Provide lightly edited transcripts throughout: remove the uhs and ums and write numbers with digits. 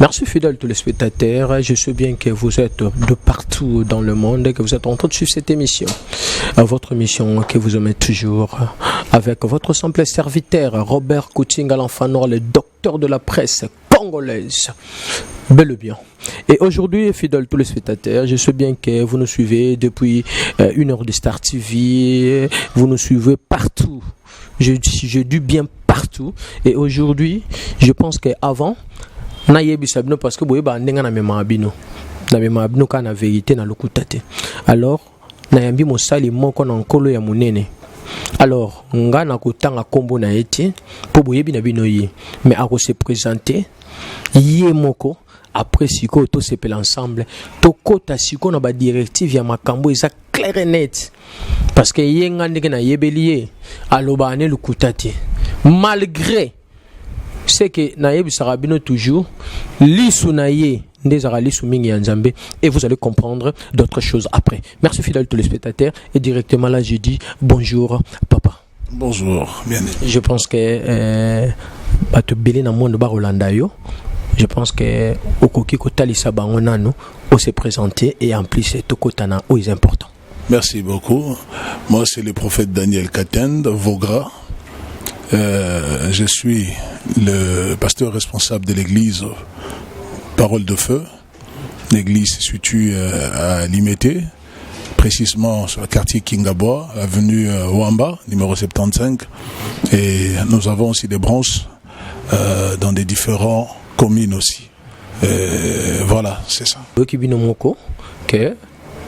Merci fidèles téléspectateurs. Je sais bien que vous êtes de partout dans le monde et que vous êtes en train de suivre cette émission. Votre émission que vous aimez toujours avec votre simple serviteur Robert Coutinga l'enfant noir, le docteur de la presse congolaise. Bel et bien. Et aujourd'hui, fidèles téléspectateurs, je sais bien que vous nous suivez depuis 1h de Star TV. Vous nous suivez partout. Je dis bien partout. Et aujourd'hui, je pense qu'avant, parce que na vérité na lokutate. Alors nayambi mosali moko na nkolo ya munene. Alors nga na kotanga kombo na eti po boyebi na bino ye, mais ako se présenter ye moko après siko to sepela ensemble to kota siko na ba directive ya makambo eza clair et net parce que ye nga ndenge na yebeliye aloba ane lokutate malgré c'est que naïb sarabino toujours lisu naye ndezara lisu mingi ya nzambe et vous allez comprendre d'autres choses après. Merci fidèles téléspectateurs et directement là je dis bonjour papa. Bonjour, bien. Je pense que bato belé na monde ba Rolanda yo. Je pense que okoki ko talisa bango nano o se présenter et en plus to kotana o est important. Merci beaucoup. Moi c'est le prophète Daniel Katend Vogra. Je suis le pasteur responsable de l'église Parole de Feu. L'église se situe à Limete, précisément sur le quartier Kingaboa, avenue Wamba, numéro 75. Et nous avons aussi des branches dans des différents communes aussi. Voilà, c'est ça. Que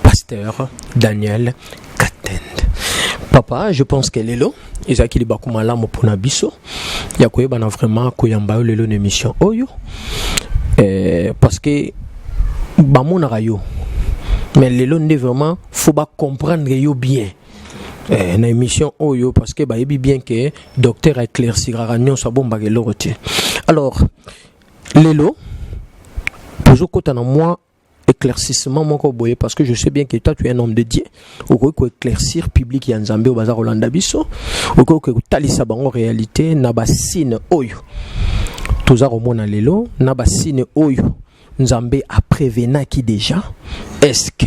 pasteur Daniel Katend. Papa, je pense que lelo ezaki libako malamu pona biso ya koyeba na vraiment koyamba lelo l'émission oyo parce que bamona rayo mais lelo ndé vraiment faut ba comprendre yo bien na émission oyo parce que ba yebi bien que docteur éclaircira nyonso bomba ke lorote. Alors lelo toujours kota na moi éclaircissement moko boye parce que je sais bien que toi tu es un homme de Dieu oko ko éclaircir public ya nzambe obaza Rolanda biso oko ko talisa bango réalité na basine oyo toza komona lelo na basine oyo nzambe a prévenaki déjà est-ce que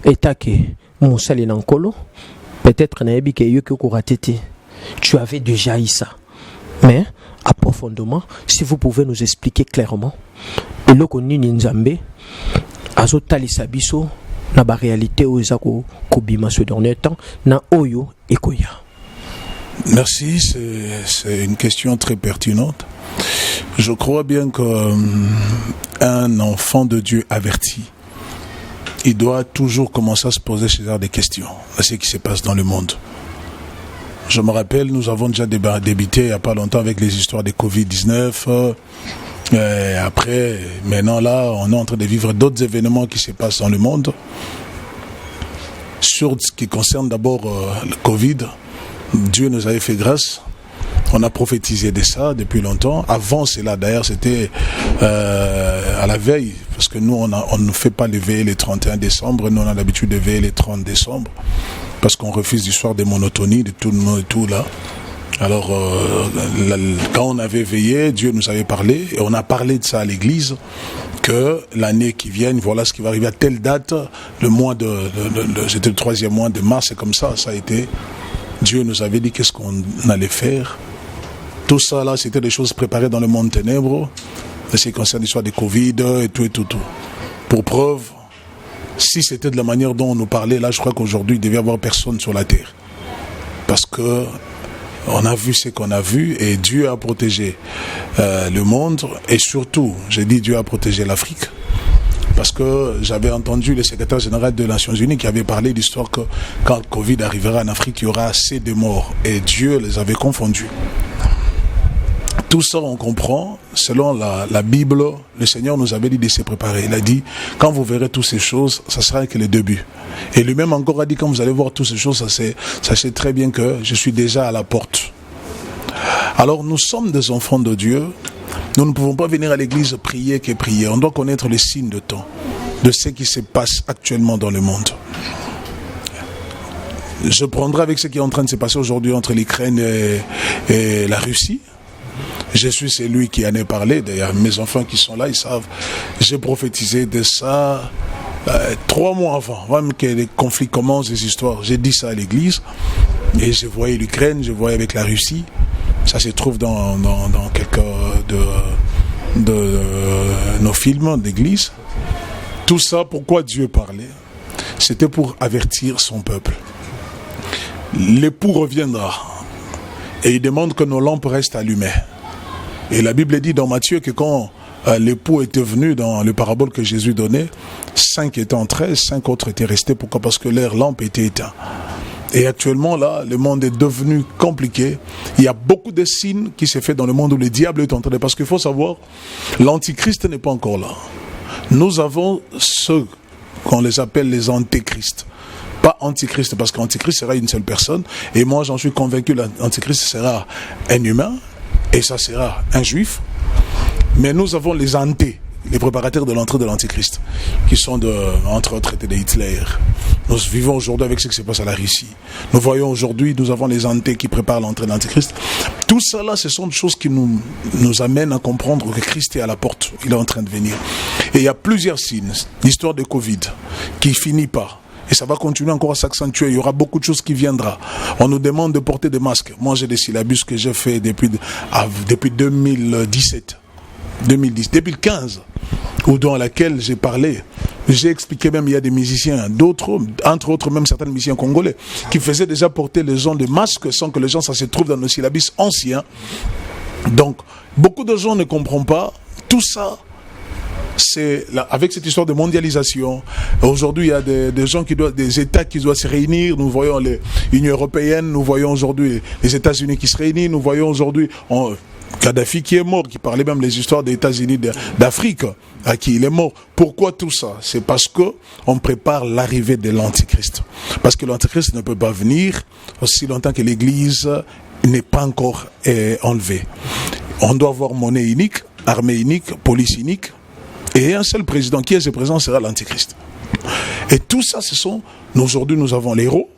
etake musali na nkolo peut-être na yebi ke yo ko ratete tu avais déjà eu ça mais approfondément si vous pouvez nous expliquer clairement eloko nini nzambe azo talisa biso na ba réalité o ezako kobima ce dernier temps na oyo ekoya. Merci, c'est une question très pertinente. Je crois bien qu'un enfant de Dieu averti, il doit toujours commencer à se poser ce genre de questions à ce qui se passe dans le monde. Je me rappelle, nous avons déjà débuté il n'y a pas longtemps avec les histoires de Covid-19. Après, maintenant là, on est en train de vivre d'autres événements qui se passent dans le monde. Sur ce qui concerne d'abord le Covid, Dieu nous avait fait grâce. On a prophétisé de ça depuis longtemps. Avant cela, d'ailleurs, c'était à la veille, parce que nous, on ne fait pas les veillées le 31 décembre. Nous, on a l'habitude de veiller le 30 décembre, parce qu'on refuse l'histoire des monotonies, de tout le monde et tout là. Alors, quand on avait veillé, Dieu nous avait parlé, et on a parlé de ça à l'église, que l'année qui vient, voilà ce qui va arriver à telle date, le mois c'était le 3e mois de mars, c'est comme ça a été. Dieu nous avait dit qu'est-ce qu'on allait faire. Tout ça là, c'était des choses préparées dans le monde ténèbres, ce qui concerne l'histoire des Covid et tout. Pour preuve, si c'était de la manière dont on nous parlait, là, je crois qu'aujourd'hui, il devait y avoir personne sur la terre. Parce que on a vu ce qu'on a vu et Dieu a protégé le monde et surtout, j'ai dit Dieu a protégé l'Afrique. Parce que j'avais entendu le secrétaire général des Nations Unies qui avait parlé d'histoire que quand le Covid arrivera en Afrique, il y aura assez de morts et Dieu les avait confondus. Tout ça, on comprend, selon la Bible, le Seigneur nous avait dit de se préparer. Il a dit, quand vous verrez toutes ces choses, ça sera que le début. Et lui-même encore a dit, quand vous allez voir toutes ces choses, sachez très bien que je suis déjà à la porte. Alors, nous sommes des enfants de Dieu. Nous ne pouvons pas venir à l'église prier que prier. On doit connaître les signes de temps, de ce qui se passe actuellement dans le monde. Je prendrai avec ce qui est en train de se passer aujourd'hui entre l'Ukraine et la Russie. Je suis celui qui en est parlé. D'ailleurs, mes enfants qui sont là, ils savent. J'ai prophétisé de ça 3 mois avant même que les conflits commencent, les histoires. J'ai dit ça à l'église. Et je voyais l'Ukraine, je voyais avec la Russie. Ça se trouve dans quelques de nos films d'église. Tout ça, pourquoi Dieu parlait? C'était pour avertir son peuple. L'époux reviendra et il demande que nos lampes restent allumées. Et la Bible dit dans Matthieu que quand l'époux était venu dans le parabole que Jésus donnait, 5 étaient entrés, 5 autres étaient restés. Pourquoi? Parce que leur lampe était éteinte. Et actuellement, là, le monde est devenu compliqué. Il y a beaucoup de signes qui se font dans le monde où le diable est entré. Parce qu'il faut savoir, l'antichrist n'est pas encore là. Nous avons ceux qu'on les appelle les antéchrists. Pas antichrist, parce qu'antichrist sera une seule personne. Et moi, j'en suis convaincu, l'antichrist sera un humain. Et ça sera un juif. Mais nous avons les antés, les préparateurs de l'entrée de l'antichrist, qui sont entre autres de Hitler. Nous vivons aujourd'hui avec ce qui se passe à la Russie. Nous voyons aujourd'hui, nous avons les antés qui préparent l'entrée de l'antichrist. Tout ça là, ce sont des choses qui nous amènent à comprendre que Christ est à la porte, il est en train de venir. Et il y a plusieurs signes. L'histoire de Covid, qui finit pas. Et ça va continuer encore à s'accentuer. Il y aura beaucoup de choses qui viendront. On nous demande de porter des masques. Moi, j'ai des syllabus que j'ai fait depuis 2017. 2015, ou dans laquelle j'ai parlé. J'ai expliqué même, il y a des musiciens, d'autres, entre autres même certains musiciens congolais, qui faisaient déjà porter les gens des masques sans que les gens, ça se trouve dans nos syllabus anciens. Donc, beaucoup de gens ne comprennent pas tout ça. C'est là, avec cette histoire de mondialisation. Aujourd'hui, il y a des gens des États qui doivent se réunir. Nous voyons l'Union européenne, nous voyons aujourd'hui les États-Unis qui se réunissent, nous voyons aujourd'hui Kadhafi qui est mort, qui parlait même des histoires des États-Unis d'Afrique, à qui il est mort. Pourquoi tout ça? C'est parce que on prépare l'arrivée de l'Antichrist. Parce que l'Antichrist ne peut pas venir aussi longtemps que l'Église n'est pas encore enlevée. On doit avoir monnaie unique, armée unique, police unique, et un seul président. Qui est ce président sera l'Antichrist. Et tout ça, aujourd'hui nous avons les héros.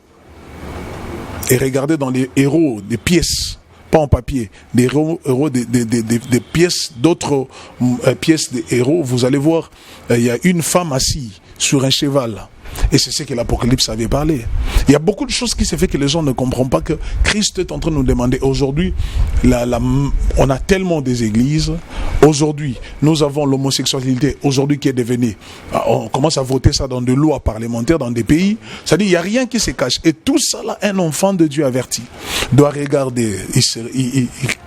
Et regardez dans les héros des pièces, pas en papier, des héros des pièces, d'autres pièces des héros, vous allez voir, il y a une femme assise sur un cheval. Et c'est ce que l'Apocalypse avait parlé. Il y a beaucoup de choses qui se fait que les gens ne comprennent pas, que Christ est en train de nous demander. Aujourd'hui, on a tellement des églises. Aujourd'hui, nous avons l'homosexualité, aujourd'hui qui est devenue. On commence à voter ça dans des lois parlementaires dans des pays. C'est-à-dire, il n'y a rien qui se cache. Et tout ça, là, un enfant de Dieu averti doit regarder.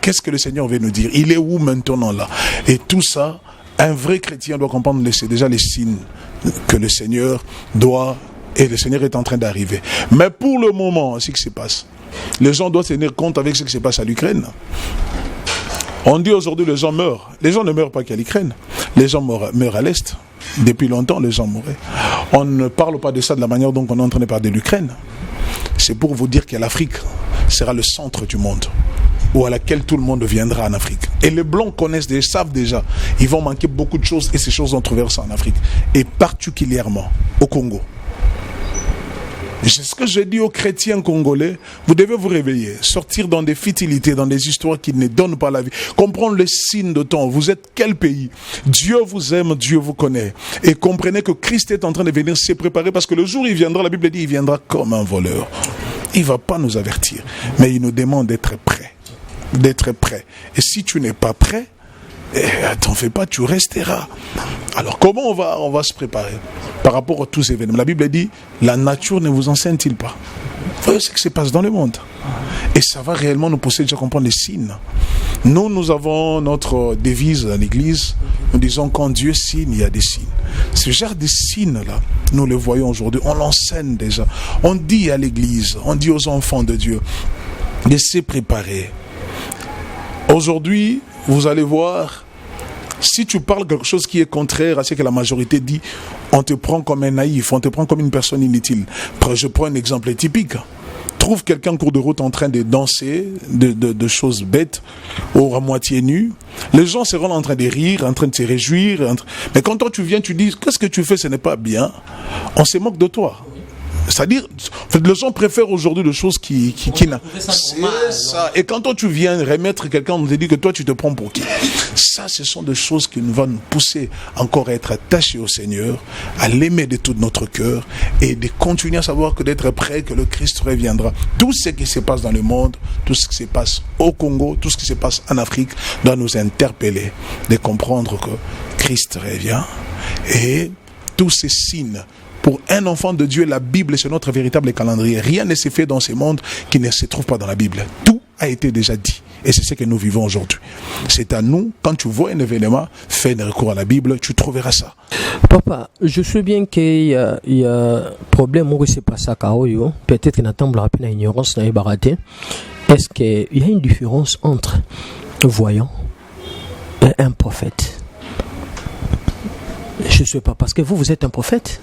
Qu'est-ce que le Seigneur veut nous dire? Il est où maintenant là? Et tout ça, un vrai chrétien doit comprendre déjà les signes que le Seigneur doit, et le Seigneur est en train d'arriver. Mais pour le moment, ce qui se passe, les gens doivent tenir compte avec ce qui se passe à l'Ukraine. On dit aujourd'hui les gens meurent. Les gens ne meurent pas qu'à l'Ukraine. Les gens meurent à l'Est. Depuis longtemps, les gens mouraient. On ne parle pas de ça de la manière dont on est en train de parler de l'Ukraine. C'est pour vous dire que l'Afrique sera le centre du monde, ou à laquelle tout le monde viendra en Afrique. Et les Blancs savent déjà, ils vont manquer beaucoup de choses, et ces choses vont trouver ça en Afrique. Et particulièrement au Congo. C'est ce que je dis aux chrétiens congolais, vous devez vous réveiller, sortir dans des futilités, dans des histoires qui ne donnent pas la vie, comprendre les signes de temps. Vous êtes quel pays? Dieu vous aime, Dieu vous connaît. Et comprenez que Christ est en train de venir se préparer, parce que le jour où il viendra, la Bible dit, il viendra comme un voleur. Il ne va pas nous avertir, mais il nous demande d'être prêts. D'être prêt. Et si tu n'es pas prêt, t'en fais pas, tu resteras. Alors comment on va se préparer par rapport à tous ces événements? La Bible dit, la nature ne vous enseigne-t-il pas? Vous voyez ce qui se passe dans le monde. Et ça va réellement nous pousser à comprendre les signes. Nous avons notre devise dans l'église. Nous disons, quand Dieu signe, il y a des signes. Ce genre de signes-là, nous le voyons aujourd'hui. On l'enseigne déjà. On dit à l'église, on dit aux enfants de Dieu, de se préparer. Aujourd'hui, vous allez voir, si tu parles quelque chose qui est contraire à ce que la majorité dit, on te prend comme un naïf, on te prend comme une personne inutile. Je prends un exemple typique. Trouve quelqu'un en cours de route en train de danser, de choses bêtes, ou à moitié nu. Les gens seront en train de rire, en train de se réjouir. Mais quand toi tu viens, tu dis, qu'est-ce que tu fais, ce n'est pas bien. On se moque de toi. C'est-à-dire, en fait, les gens préfèrent aujourd'hui des choses qui n'a. C'est ça. Et quand toi tu viens remettre quelqu'un, on te dit que toi tu te prends pour qui? Ça, ce sont des choses qui nous vont nous pousser encore à être attachés au Seigneur, à l'aimer de tout notre cœur et de continuer à savoir que d'être prêt que le Christ reviendra. Tout ce qui se passe dans le monde, tout ce qui se passe au Congo, tout ce qui se passe en Afrique doit nous interpeller de comprendre que Christ revient et tous ces signes. Pour un enfant de Dieu, la Bible, c'est notre véritable calendrier. Rien ne s'est fait dans ce monde qui ne se trouve pas dans la Bible. Tout a été déjà dit. Et c'est ce que nous vivons aujourd'hui. C'est à nous, quand tu vois un événement, fais un recours à la Bible, tu trouveras ça. Papa, je sais bien qu'il y a un problème où c'est pas ça. Peut-être qu'il y a une ignorance dans les baratés. Est-ce qu'il y a une différence entre un voyant et un prophète? Je ne sais pas, parce que vous êtes un prophète.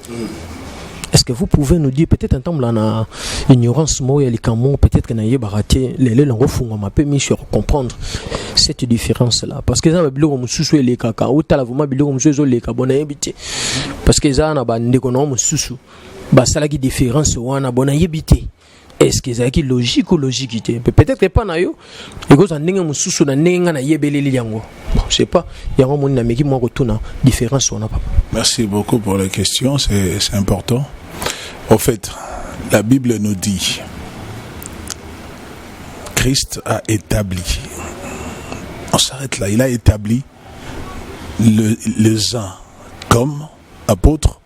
Est-ce que vous pouvez nous dire, peut-être un temps, là, na ignorance, peut-être que vous baraté, les langues font m'a permis de comprendre cette différence-là. Parce que ça va bien, les caca, ou t'as vraiment bien, les cabonais, parce que ça, on a des économes, bah, ça, la différence, on a bon habité. Est-ce que c'est logique ou logique? Peut-être que pas nayo. Et que ça n'engue mususu na n'engue na yebele liango. Bon, je sais pas. Il y a un moment qui moi retourne différence on a pas. Merci beaucoup pour la question, c'est important. Au fait, la Bible nous dit Christ a établi. On s'arrête là. Il a établi les uns comme apôtres,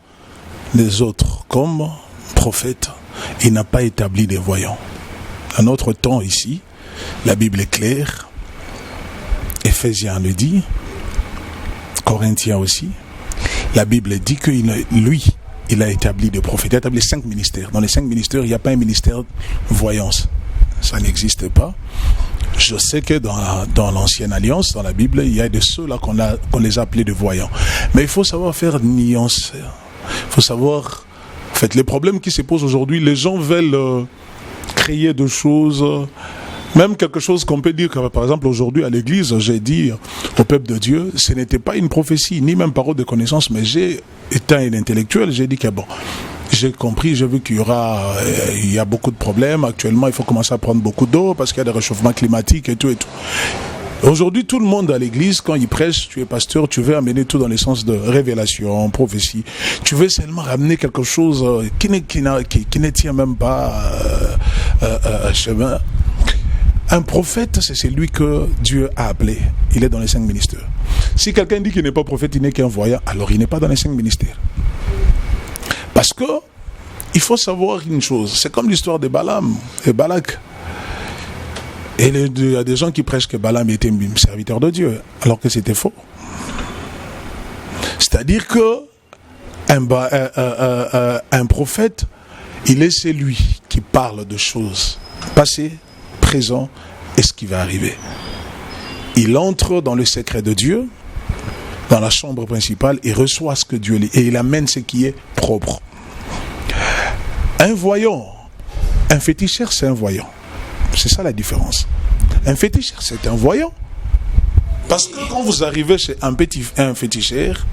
les autres comme prophètes. Il n'a pas établi des voyants. À notre temps ici, la Bible est claire. Éphésiens le dit, Corinthiens aussi. La Bible dit que lui, il a établi des prophètes. Il a établi 5 ministères. Dans les 5 ministères, il n'y a pas un ministère de voyance. Ça n'existe pas. Je sais que dans l'Ancienne Alliance, dans la Bible, il y a de ceux-là qu'on les a appelés de voyants. Mais il faut savoir faire nuance. Il faut savoir... En fait, les problèmes qui se posent aujourd'hui, les gens veulent créer des choses, même quelque chose qu'on peut dire, que, par exemple aujourd'hui à l'église, j'ai dit au peuple de Dieu, ce n'était pas une prophétie, ni même parole de connaissance, mais étant un intellectuel, j'ai dit que bon, j'ai compris, j'ai vu qu'il y a beaucoup de problèmes, actuellement il faut commencer à prendre beaucoup d'eau parce qu'il y a des réchauffements climatiques et tout et tout. Aujourd'hui, tout le monde à l'église, quand il prêche, tu es pasteur, tu veux amener tout dans le sens de révélation, prophétie. Tu veux seulement ramener quelque chose qui ne tient même pas chemin. Un prophète, c'est celui que Dieu a appelé. Il est dans les 5 ministères. Si quelqu'un dit qu'il n'est pas prophète, il n'est qu'un voyant, alors il n'est pas dans les 5 ministères. Parce que il faut savoir une chose. C'est comme l'histoire de Balaam et Balak. Et il y a des gens qui prêchent que Balaam était un serviteur de Dieu, alors que c'était faux. C'est-à-dire que un prophète, il est celui qui parle de choses passées, présentes et ce qui va arriver. Il entre dans le secret de Dieu, dans la chambre principale, et reçoit ce que Dieu lit, et il amène ce qui est propre. Un voyant, un féticheur, c'est un voyant. C'est ça la différence. Un féticheur, c'est un voyant. Parce que quand vous arrivez chez un féticheur,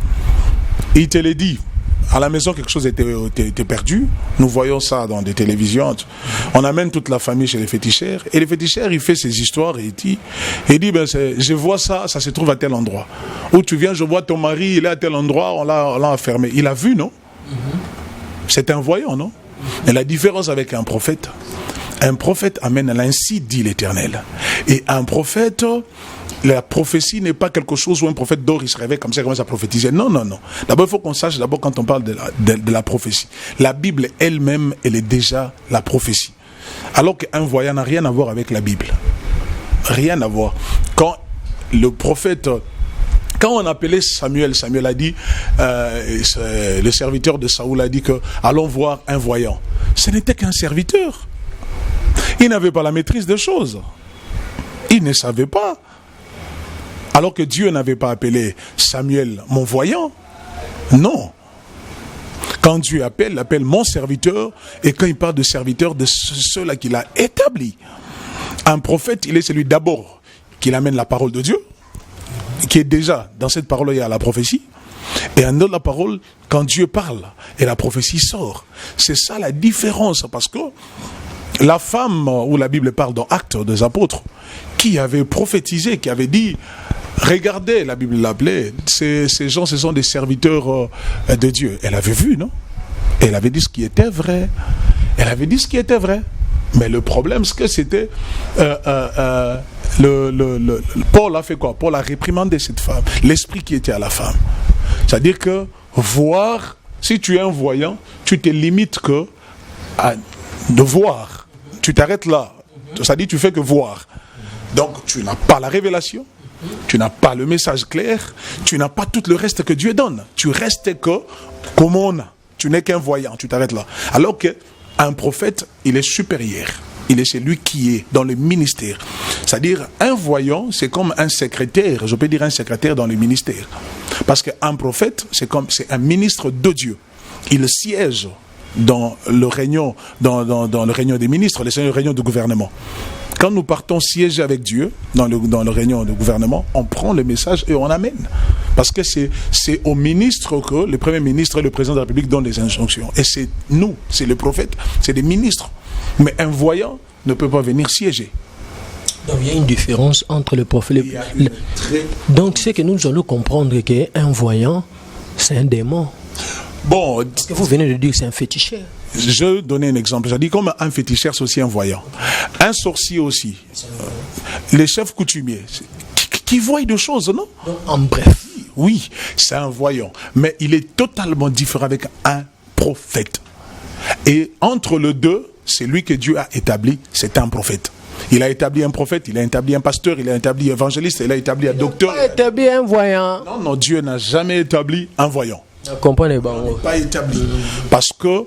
il te le dit. À la maison, quelque chose était perdu. Nous voyons ça dans des télévisions. On amène toute la famille chez les féticheurs. Et le féticheur, il fait ses histoires et il dit ben, je vois ça, ça se trouve à tel endroit. Où tu viens, je vois ton mari, il est à tel endroit, on l'a enfermé. Il a vu, non? C'est un voyant, non? Et la différence avec un prophète amène à l'ainsi dit l'Éternel. Et un prophète, la prophétie n'est pas quelque chose où un prophète dort, il se réveille comme ça, il commence à prophétiser. Non. D'abord, il faut qu'on sache, quand on parle de la prophétie. La Bible elle-même, elle est déjà la prophétie. Alors qu'un voyant n'a rien à voir avec la Bible. Rien à voir. Quand le prophète... Quand on appelait Samuel a dit, le serviteur de Saoul a dit que allons voir un voyant. Ce n'était qu'un serviteur. Il n'avait pas la maîtrise des choses. Il ne savait pas. Alors que Dieu n'avait pas appelé Samuel mon voyant. Non. Quand Dieu appelle mon serviteur, et quand il parle de serviteur, de ceux-là qu'il a établis. Un prophète, il est celui d'abord qui amène la parole de Dieu, qui est déjà, dans cette parole, il y a la prophétie. Et en donne la parole quand Dieu parle et la prophétie sort. C'est ça la différence, parce que la femme où la Bible parle dans Actes des Apôtres, qui avait prophétisé, qui avait dit, regardez, la Bible l'appelait, ces gens, ce sont des serviteurs de Dieu. Elle avait vu, non? Elle avait dit ce qui était vrai. Elle avait dit ce qui était vrai. Mais le problème, c'est que c'était... Paul a fait quoi? Paul a réprimandé cette femme, l'esprit qui était à la femme. C'est-à-dire que voir, si tu es un voyant, tu te limites que de voir. Tu t'arrêtes là. C'est-à-dire tu fais que voir. Donc tu n'as pas la révélation, tu n'as pas le message clair, tu n'as pas tout le reste que Dieu donne. Tu restes que comme on a. Tu n'es qu'un voyant, tu t'arrêtes là. Alors qu'un prophète, il est supérieur. Il est celui qui est dans le ministère. C'est-à-dire, un voyant, c'est comme un secrétaire. Je peux dire un secrétaire dans le ministère. Parce qu'un prophète, c'est un ministre de Dieu. Il siège dans le réunion, dans le réunion des ministres, le réunion du gouvernement. Quand nous partons siéger avec Dieu dans le réunion du gouvernement, on prend le message et on amène. Parce que c'est au ministre que le Premier ministre et le Président de la République donnent les injonctions. Et c'est nous, c'est le prophète, c'est des ministres. Mais un voyant ne peut pas venir siéger. Donc il y a une différence entre le prophète. Donc c'est que nous allons comprendre qu'un voyant, c'est un démon. Bon, parce que vous venez de dire que c'est un féticheur. Je vais donner un exemple. J'ai dit comme un féticheur, c'est aussi un voyant. Un sorcier aussi. Les chefs coutumiers qui voient des choses, non? Donc, en bref. Oui, c'est un voyant. Mais il est totalement différent avec un prophète. Et entre les deux, c'est lui que Dieu a établi, c'est un prophète. Il a établi un prophète, il a établi un pasteur, il a établi un évangéliste, il a établi un docteur. Il n'a pas établi un voyant. Non, Dieu n'a jamais établi un voyant. Comprenez pas établi. Parce que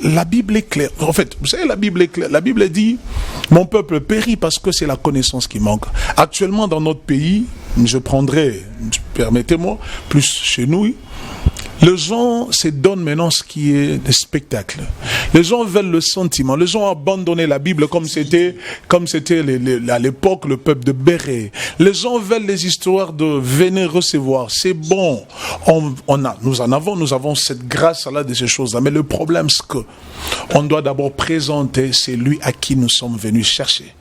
la Bible est claire. En fait, vous savez, la Bible est claire. La Bible dit, mon peuple périt parce que c'est la connaissance qui manque. Actuellement, dans notre pays, je prendrai, permettez-moi, plus chez nous, les gens se donnent maintenant ce qui est des spectacles. Les gens veulent le sentiment. Les gens ont abandonné la Bible comme c'était à l'époque le peuple de Béré. Les gens veulent les histoires de venir recevoir. C'est bon. Nous avons cette grâce-là de ces choses-là. Mais le problème, c'est que on doit d'abord présenter celui à qui nous sommes venus chercher.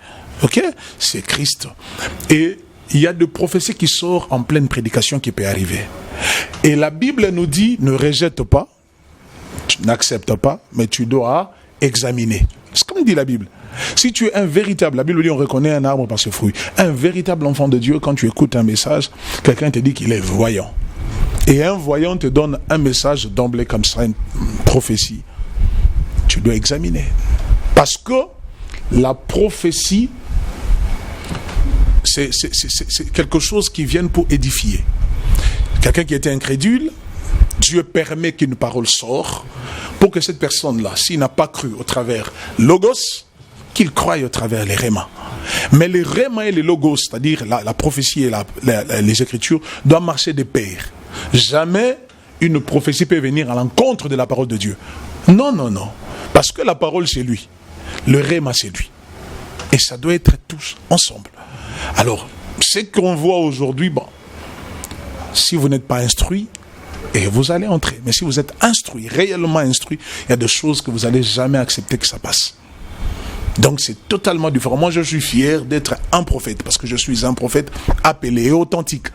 Ok? C'est Christ. Et il y a des prophéties qui sortent en pleine prédication qui peut arriver. Et la Bible nous dit, ne rejette pas, tu n'acceptes pas, mais tu dois examiner. C'est comme dit la Bible. Si tu es un véritable, la Bible dit on reconnaît un arbre par ses fruits. Un véritable enfant de Dieu, quand tu écoutes un message, quelqu'un te dit qu'il est voyant. Et un voyant te donne un message d'emblée comme ça, une prophétie. Tu dois examiner. Parce que la prophétie, c'est quelque chose qui vient pour édifier. Quelqu'un qui était incrédule, Dieu permet qu'une parole sorte pour que cette personne-là, s'il n'a pas cru au travers Logos, qu'il croie au travers les Rémas. Mais les Rémas et les Logos, c'est-à-dire la prophétie et les Écritures, doivent marcher de pair. Jamais une prophétie peut venir à l'encontre de la parole de Dieu. Non. Parce que la parole, c'est lui. Le Réma, c'est lui. Et ça doit être tous ensemble. Alors, ce qu'on voit aujourd'hui, bon, si vous n'êtes pas instruit, et vous allez entrer. Mais si vous êtes instruit, réellement instruit, il y a des choses que vous n'allez jamais accepter que ça passe. Donc c'est totalement différent. Moi je suis fier d'être un prophète, parce que je suis un prophète appelé et authentique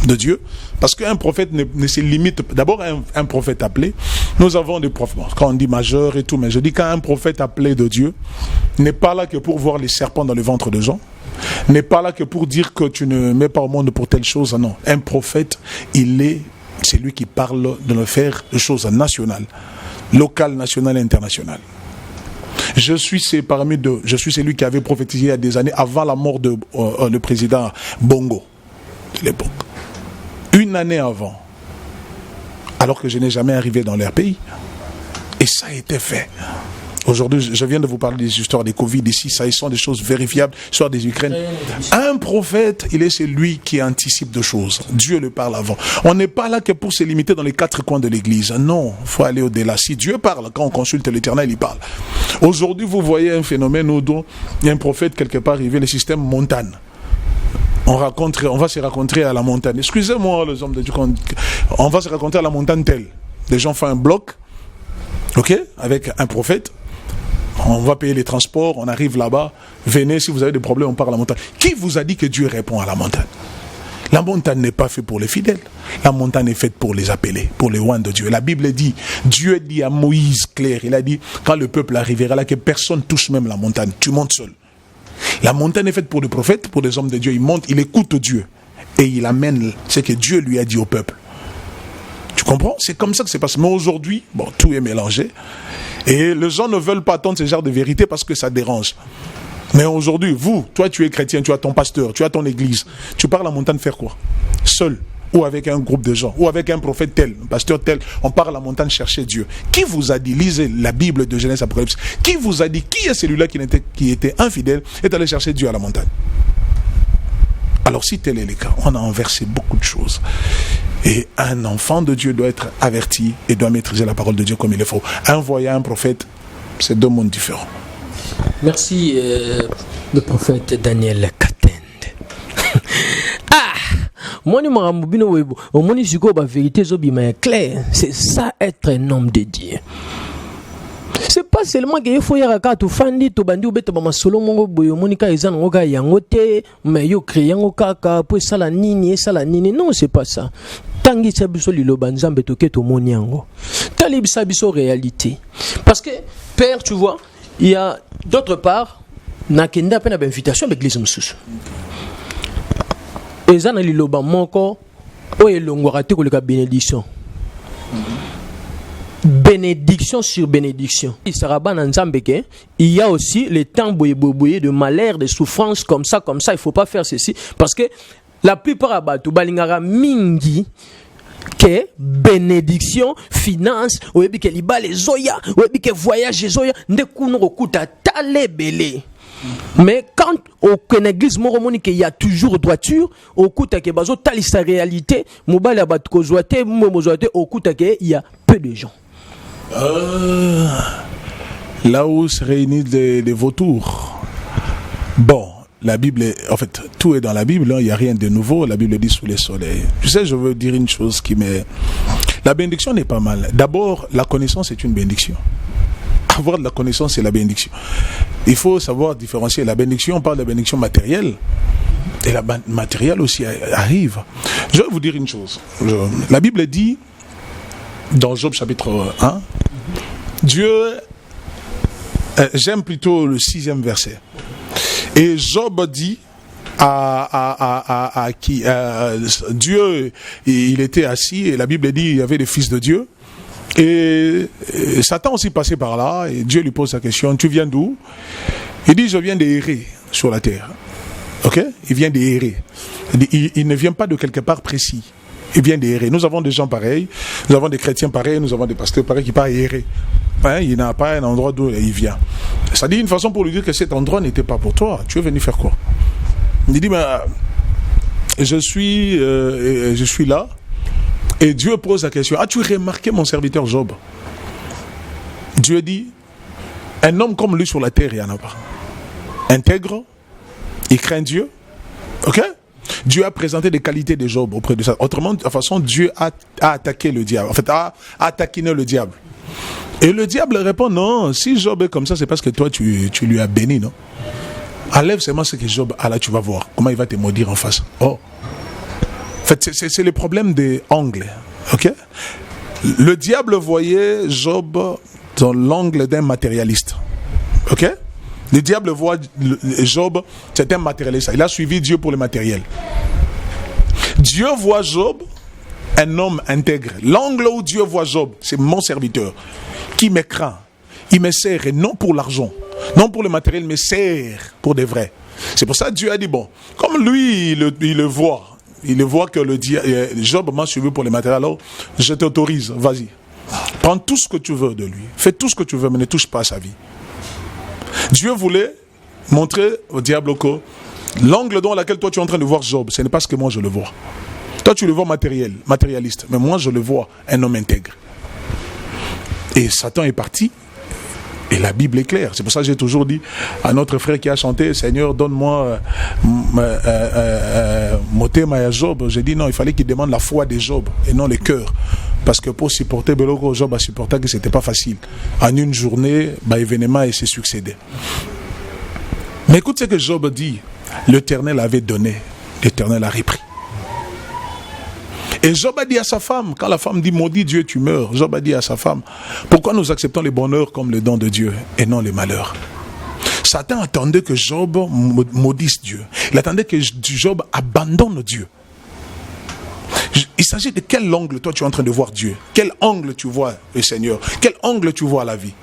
de Dieu. Parce qu'un prophète ne se limite... D'abord un prophète appelé, nous avons des prophètes, quand on dit majeur et tout, mais je dis qu'un prophète appelé de Dieu n'est pas là que pour voir les serpents dans le ventre de Jean, n'est pas là que pour dire que tu ne mets pas au monde pour telle chose. Non, un prophète, c'est lui qui parle de faire des choses nationales, locales, nationales et internationales. Je suis celui qui avait prophétisé il y a des années avant la mort de le président Bongo de l'époque. Une année avant, alors que je n'ai jamais arrivé dans leur pays. Et ça a été fait. Aujourd'hui, je viens de vous parler des histoires des Covid ici, ça sont des choses vérifiables, l'histoire des Ukraines. Un prophète, il est celui qui anticipe de choses. Dieu le parle avant. On n'est pas là que pour se limiter dans les quatre coins de l'église. Non, il faut aller au-delà. Si Dieu parle, quand on consulte l'Éternel, il parle. Aujourd'hui, vous voyez un phénomène où il y a un prophète quelque part arrivé, le système montagne. On va se rencontrer à la montagne. Excusez-moi, les hommes de Dieu, on va se rencontrer à la montagne telle. Des gens font un bloc, ok, avec un prophète. On va payer les transports, on arrive là-bas. Venez, si vous avez des problèmes, on part à la montagne. Qui vous a dit que Dieu répond à la montagne? La montagne n'est pas faite pour les fidèles. La montagne est faite pour les appelés, pour les oins de Dieu. La Bible dit, Dieu dit à Moïse clair, il a dit, quand le peuple arrivera là, que personne touche même la montagne. Tu montes seul. La montagne est faite pour les prophètes, pour les hommes de Dieu. Il monte, il écoute Dieu. Et il amène ce que Dieu lui a dit au peuple. Tu comprends? C'est comme ça que c'est passé. Mais aujourd'hui, bon, tout est mélangé. Et les gens ne veulent pas attendre ce genre de vérité parce que ça dérange. Mais aujourd'hui, toi tu es chrétien, tu as ton pasteur, tu as ton église. Tu pars à la montagne faire quoi? Seul, ou avec un groupe de gens, ou avec un prophète tel, un pasteur tel. On part à la montagne chercher Dieu. Qui vous a dit, lisez la Bible de Genèse Apocalypse, qui vous a dit, qui est celui-là qui était infidèle, est allé chercher Dieu à la montagne? Alors si tel est le cas, on a inversé beaucoup de choses. Et un enfant de Dieu doit être averti et doit maîtriser la parole de Dieu comme il le faut. Envoyer un prophète, c'est deux mondes différents. Merci, le prophète Daniel Katende. Moi, je me vérité clair. C'est ça être un homme de Dieu. C'est pas seulement qu'il faut y avoir tout fandi to bandi obeta ba masolo mongo boyo monika ezana ngoka yangote mais yo créer ngoka ka pour sala nini. Non, c'est pas ça. Tangi sabiso liloba nzambe toke to moniango. Talib sabiso réalité. Parce que père, tu vois, il y a d'autre part nakenda pena invitation avec l'église mususu. Ezana liloba moko o elongwara te ko le bénédiction. Bénédiction sur bénédiction. Il y a aussi les temps boyé de malheur, de souffrance comme ça, il ne faut pas faire ceci. Parce que la plupart abatu balingara mingi que bénédiction, finance, ou ebi que liba les zoya, ou ebi que voyage les zoya, ne kuno okuta talebele. Mais quand au église moromoni qu'il y a toujours droiture, au kuta que bazo tali sa réalité, mobile abat kozwate, momozoate au kuta que il y a peu de gens. Là où se réunissent les vautours. Bon, la Bible, en fait, tout est dans la Bible, il n'y a rien de nouveau. La Bible dit sous les soleils. Tu sais, je veux dire une chose qui m'est... La bénédiction n'est pas mal. D'abord, la connaissance est une bénédiction. Avoir de la connaissance, c'est la bénédiction. Il faut savoir différencier. La bénédiction, on parle de bénédiction matérielle. Et la matérielle aussi arrive. Je vais vous dire une chose. La Bible dit... Dans Job chapitre 1, Dieu, j'aime plutôt le 6e verset. Et Job dit à qui Dieu, il était assis et la Bible dit il y avait des fils de Dieu. Et Satan aussi passait par là et Dieu lui pose la question, tu viens d'où? Il dit je viens d'errer sur la terre. Ok? Il vient d'errer. Il ne vient pas de quelque part précis. Il vient d'errer. Nous avons des gens pareils, nous avons des chrétiens pareils, nous avons des pasteurs pareils qui partent errer. Hein, il n'a pas un endroit d'où il vient. Ça dit une façon pour lui dire que cet endroit n'était pas pour toi. Tu es venu faire quoi? Il dit, mais je suis là. Et Dieu pose la question, as-tu remarqué mon serviteur Job? Dieu dit, un homme comme lui sur la terre, il n'y en a pas. Intègre, il craint Dieu. Ok? Dieu a présenté des qualités de Job auprès de ça. Autrement, de toute façon, Dieu a attaqué le diable. En fait, a taquiné le diable. Et le diable répond, non, si Job est comme ça, c'est parce que toi, tu lui as béni, non? Enlève seulement ce que Job a là, tu vas voir. Comment il va te maudire en face. Oh. En fait, c'est le problème des angles. Ok? Le diable voyait Job dans l'angle d'un matérialiste. Ok? Le diable voit Job, c'est un matérialiste. Il a suivi Dieu pour le matériel. Dieu voit Job, un homme intègre. L'angle où Dieu voit Job, c'est mon serviteur, qui me craint. Il me sert, et non pour l'argent, non pour le matériel, mais sert pour des vrais. C'est pour ça que Dieu a dit, bon, comme lui, il le voit que Job m'a suivi pour le matériel, alors je t'autorise, vas-y. Prends tout ce que tu veux de lui. Fais tout ce que tu veux, mais ne touche pas à sa vie. Dieu voulait montrer au diable que l'angle dans lequel toi tu es en train de voir Job, ce n'est pas ce que moi je le vois. Toi tu le vois matérialiste, mais moi je le vois un homme intègre. Et Satan est parti Et la Bible est claire. C'est pour ça que j'ai toujours dit à notre frère qui a chanté, Seigneur, donne-moi motema ya Job. J'ai dit non, il fallait qu'il demande la foi de Job et non le cœur. Parce que pour supporter Beloko, Job a supporté que c'était pas facile. En une journée, événement et s'est succédé. Mais écoute ce que Job dit. L'Éternel avait donné, l'Éternel a repris. Et Job a dit à sa femme, quand la femme dit maudit Dieu, tu meurs. Job a dit à sa femme, pourquoi nous acceptons les bonheurs comme le don de Dieu et non les malheurs? Satan attendait que Job maudisse Dieu. Il attendait que Job abandonne Dieu. Il s'agit de quel angle toi tu es en train de voir Dieu? Quel angle tu vois le Seigneur? Quel angle tu vois la vie?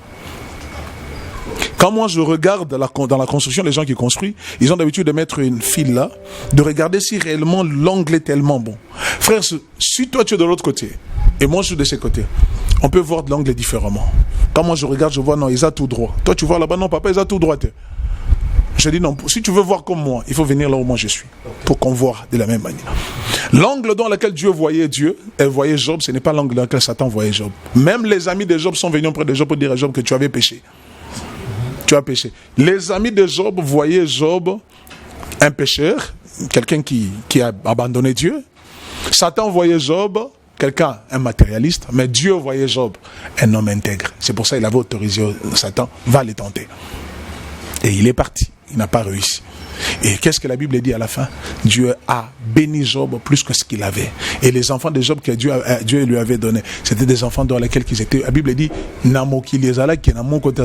Quand moi je regarde dans la construction, les gens qui construisent, ils ont l'habitude de mettre une file là, de regarder si réellement l'angle est tellement bon. Frère, si toi tu es de l'autre côté, et moi je suis de ce côté, on peut voir de l'angle différemment. Quand moi je regarde, je vois non, ils ont tout droit. Toi tu vois là-bas, non papa, ils ont tout droit. Je dis non, si tu veux voir comme moi, il faut venir là où moi je suis, pour qu'on voit de la même manière. L'angle dans lequel Dieu voyait Dieu, et voyait Job, ce n'est pas l'angle dans lequel Satan voyait Job. Même les amis de Job sont venus auprès de Job pour dire à Job que tu avais péché. Tu as péché. Les amis de Job voyaient Job un pécheur, quelqu'un qui a abandonné Dieu. Satan voyait Job quelqu'un, un matérialiste, mais Dieu voyait Job un homme intègre. C'est pour ça qu'il avait autorisé Satan, va les tenter. Et il est parti, il n'a pas réussi. Et qu'est-ce que la Bible dit à la fin? Dieu a béni Job plus que ce qu'il avait. Et les enfants de Job que Dieu lui avait donné, c'était des enfants dans lesquels ils étaient. La Bible dit Namo qui les a là, qui est dans mon côté,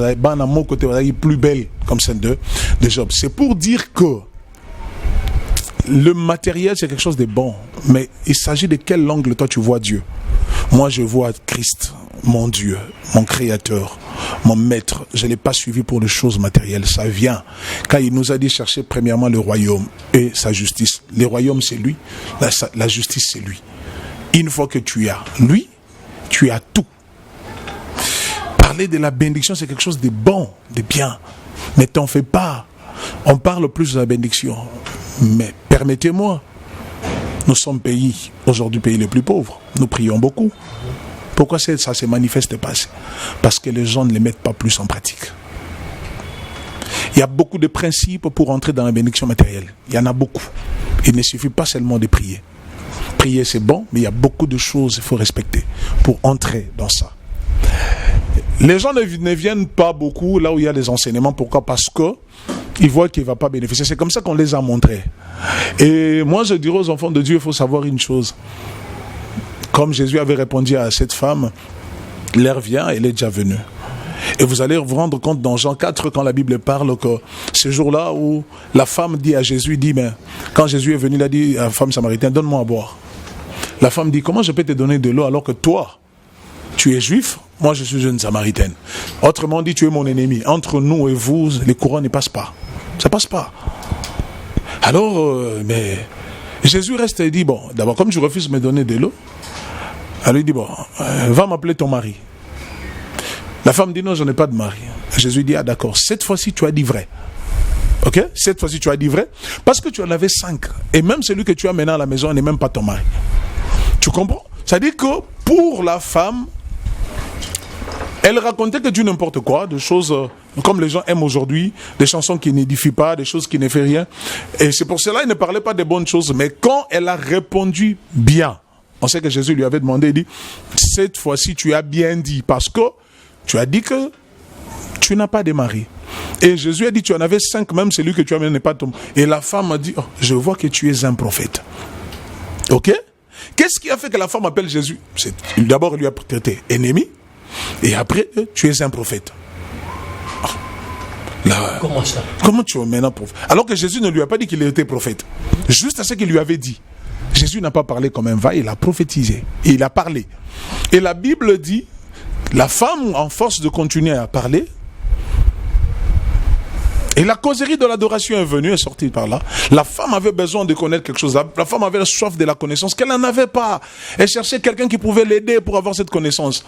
plus belle comme celle de Job. C'est pour dire que le matériel c'est quelque chose de bon, mais il s'agit de quel angle toi tu vois Dieu. Moi je vois Christ, mon Dieu, mon Créateur, mon Maître. Je ne l'ai pas suivi pour les choses matérielles. Ça vient quand il nous a dit chercher premièrement le royaume et sa justice. Le royaume c'est lui, la justice c'est lui. Une fois que tu as lui, tu as tout. Parler de la bénédiction c'est quelque chose de bon, de bien, mais t'en fais pas. On parle plus de la bénédiction, mais permettez-moi, nous sommes aujourd'hui pays les plus pauvres. Nous prions beaucoup. Pourquoi ça ne se manifeste pas? Parce que les gens ne les mettent pas plus en pratique. Il y a beaucoup de principes pour entrer dans la bénédiction matérielle. Il y en a beaucoup. Il ne suffit pas seulement de prier. Prier c'est bon, mais il y a beaucoup de choses qu'il faut respecter pour entrer dans ça. Les gens ne viennent pas beaucoup là où il y a des enseignements. Pourquoi? Parce que ils voient qu'il ne va pas bénéficier. C'est comme ça qu'on les a montrés. Et moi je dirais aux enfants de Dieu, il faut savoir une chose. Comme Jésus avait répondu à cette femme, l'heure vient, elle est déjà venue. Et vous allez vous rendre compte dans Jean 4, quand la Bible parle que ce jour-là où la femme dit à Jésus, mais quand Jésus est venu, il a dit à la femme samaritaine, donne-moi à boire. La femme dit, comment je peux te donner de l'eau alors que toi, tu es juif, moi je suis une samaritaine. Autrement dit, tu es mon ennemi. Entre nous et vous, les courants ne passent pas. Ça ne passe pas. Alors, mais Jésus reste et dit, bon, d'abord, comme tu refuses de me donner de l'eau, elle lui dit, bon, va m'appeler ton mari. La femme dit, non, je n'ai pas de mari. Jésus dit, ah d'accord, cette fois-ci tu as dit vrai. Ok? Cette fois-ci tu as dit vrai, parce que tu en avais 5. Et même celui que tu as maintenant à la maison n'est même pas ton mari. Tu comprends? C'est-à-dire que pour la femme, elle racontait que Dieu n'importe quoi, des choses comme les gens aiment aujourd'hui, des chansons qui n'édifient pas, des choses qui ne font rien. Et c'est pour cela qu'elle ne parlait pas des bonnes choses. Mais quand elle a répondu bien, on sait que Jésus lui avait demandé, il dit, cette fois-ci tu as bien dit, parce que tu as dit que tu n'as pas de mari. Et Jésus a dit, tu en avais 5, même celui que tu as même n'est pas ton. Et la femme a dit, oh, je vois que tu es un prophète. Ok? Qu'est-ce qui a fait que la femme appelle Jésus? D'abord, il lui a traité ennemi, et après, tu es un prophète. Là, comment ça? Comment tu es maintenant prophète? Alors que Jésus ne lui a pas dit qu'il était prophète. Juste à ce qu'il lui avait dit. Jésus n'a pas parlé comme un va, il a prophétisé. Et il a parlé. Et la Bible dit, la femme, en force de continuer à parler, et la causerie de l'adoration est venue, est sortie par là. La femme avait besoin de connaître quelque chose. La femme avait soif de la connaissance qu'elle n'en avait pas. Elle cherchait quelqu'un qui pouvait l'aider pour avoir cette connaissance.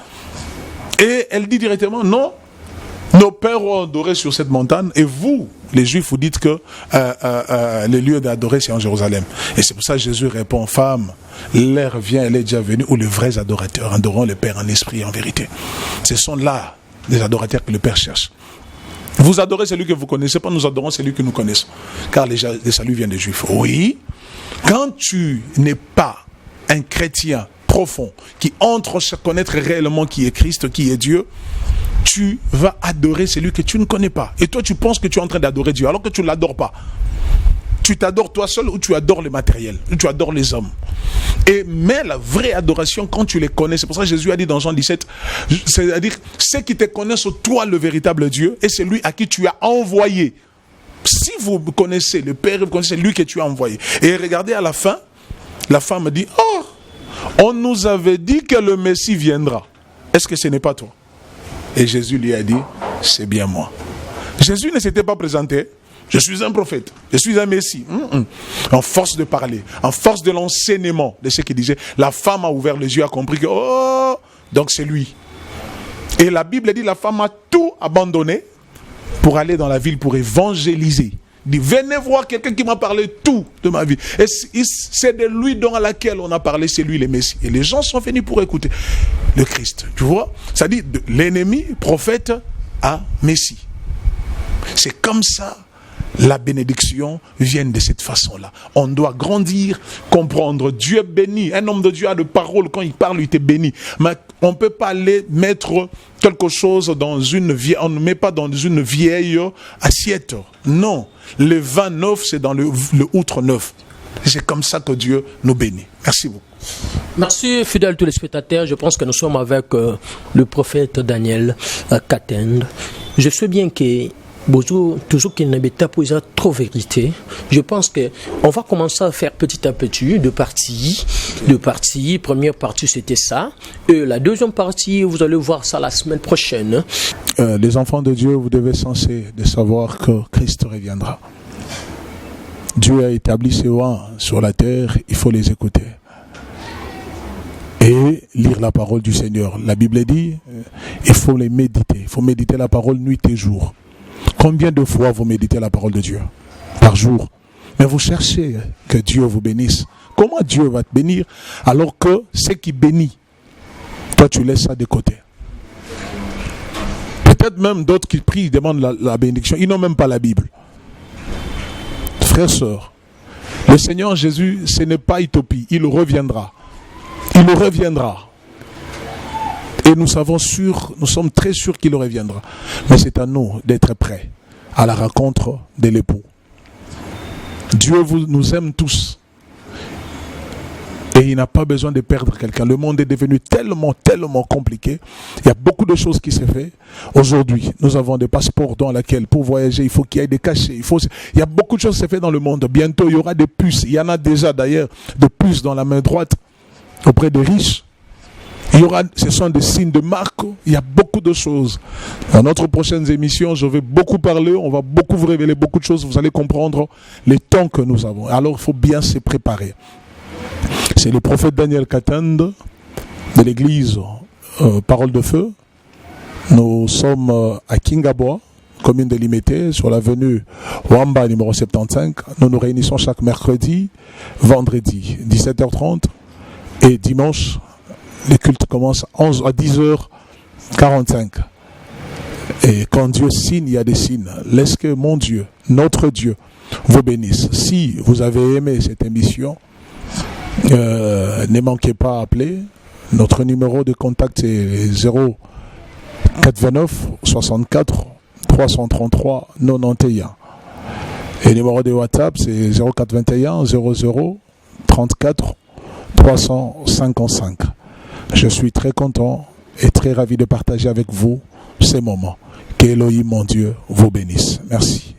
Et elle dit directement, non, nos pères ont adoré sur cette montagne, et vous, les Juifs, vous dites que les lieux d'adorer, c'est en Jérusalem. Et c'est pour ça que Jésus répond, femme, l'heure vient, elle est déjà venue, où les vrais adorateurs adoreront le Père en esprit et en vérité. Ce sont là des adorateurs que le Père cherche. Vous adorez celui que vous connaissez, pas nous adorons celui que nous connaissons. Car les saluts viennent des Juifs. Oui, quand tu n'es pas un chrétien profond, qui entre à connaître réellement qui est Christ, qui est Dieu, tu vas adorer celui que tu ne connais pas. Et toi, tu penses que tu es en train d'adorer Dieu, alors que tu ne l'adores pas. Tu t'adores toi seul ou tu adores le matériel, ou tu adores les hommes. Mais la vraie adoration, quand tu les connais, c'est pour ça que Jésus a dit dans Jean 17, c'est-à-dire, ceux qui te connaissent, toi le véritable Dieu, et c'est lui à qui tu as envoyé. Si vous connaissez le Père, vous connaissez lui que tu as envoyé. Et regardez à la fin, la femme dit, oh, on nous avait dit que le Messie viendra. Est-ce que ce n'est pas toi? Et Jésus lui a dit, c'est bien moi. Jésus ne s'était pas présenté. Je suis un prophète, je suis un Messie. En force de parler, en force de l'enseignement de ce qu'il disait, la femme a ouvert les yeux, a compris que, oh, donc c'est lui. Et la Bible dit, la femme a tout abandonné pour aller dans la ville, pour évangéliser. Il dit, venez voir quelqu'un qui m'a parlé tout de ma vie. Et c'est de lui dans laquelle on a parlé, c'est lui le Messie. Et les gens sont venus pour écouter le Christ. Tu vois, ça dit, l'ennemi, prophète, à Messie. C'est comme ça. La bénédiction vient de cette façon-là. On doit grandir, comprendre. Dieu est béni. Un homme de Dieu a de paroles. Quand il parle, il est béni. Mais on ne peut pas aller mettre quelque chose dans une vieille... On ne met pas dans une vieille assiette. Non. Le vin neuf, c'est dans le outre neuf. C'est comme ça que Dieu nous bénit. Merci beaucoup. Merci, fidèles téléspectateurs. Je pense que nous sommes avec le prophète Daniel Katende. Je sais bien que toujours qu'il n'avait pas posé trop vérité. Je pense que on va commencer à faire petit à petit deux parties. Première partie c'était ça. Et la deuxième partie, vous allez voir ça la semaine prochaine. Les enfants de Dieu, vous devez cesser de savoir que Christ reviendra. Dieu a établi ses lois sur la terre, il faut les écouter. Et lire la parole du Seigneur. La Bible dit, il faut les méditer. Il faut méditer la parole nuit et jour. Combien de fois vous méditez la parole de Dieu par jour? Mais vous cherchez que Dieu vous bénisse. Comment Dieu va te bénir alors que ce qui bénit, toi tu laisses ça de côté? Peut-être même d'autres qui prient, demandent la bénédiction. Ils n'ont même pas la Bible. Frères, sœurs, le Seigneur Jésus, ce n'est pas utopie. Il reviendra. Il reviendra. Et nous sommes très sûrs qu'il reviendra. Mais c'est à nous d'être prêts à la rencontre de l'époux. Dieu nous aime tous. Et il n'a pas besoin de perdre quelqu'un. Le monde est devenu tellement compliqué. Il y a beaucoup de choses qui se font. Aujourd'hui, nous avons des passeports dans lesquels, pour voyager, il faut qu'il y ait des cachets. Il y a beaucoup de choses qui se font dans le monde. Bientôt, il y aura des puces. Il y en a déjà d'ailleurs des puces dans la main droite auprès des riches. Ce sont des signes de marque. Il y a beaucoup de choses. Dans notre prochaine émission, je vais beaucoup parler. On va beaucoup vous révéler beaucoup de choses. Vous allez comprendre les temps que nous avons. Alors, il faut bien se préparer. C'est le prophète Daniel Katende de l'église Parole de Feu. Nous sommes à Kingaboa, commune de Limité, sur l'avenue Wamba numéro 75. Nous nous réunissons chaque mercredi, vendredi, 17h30 et dimanche. Les cultes commencent à 10h45. Et quand Dieu signe, il y a des signes. Laisse que mon Dieu, notre Dieu, vous bénisse. Si vous avez aimé cette émission, ne manquez pas à appeler. Notre numéro de contact c'est 0429 64 333 91. Et le numéro de WhatsApp c'est 0421 00 34 355. Je suis très content et très ravi de partager avec vous ces moments. Que Elohim, mon Dieu, vous bénisse. Merci.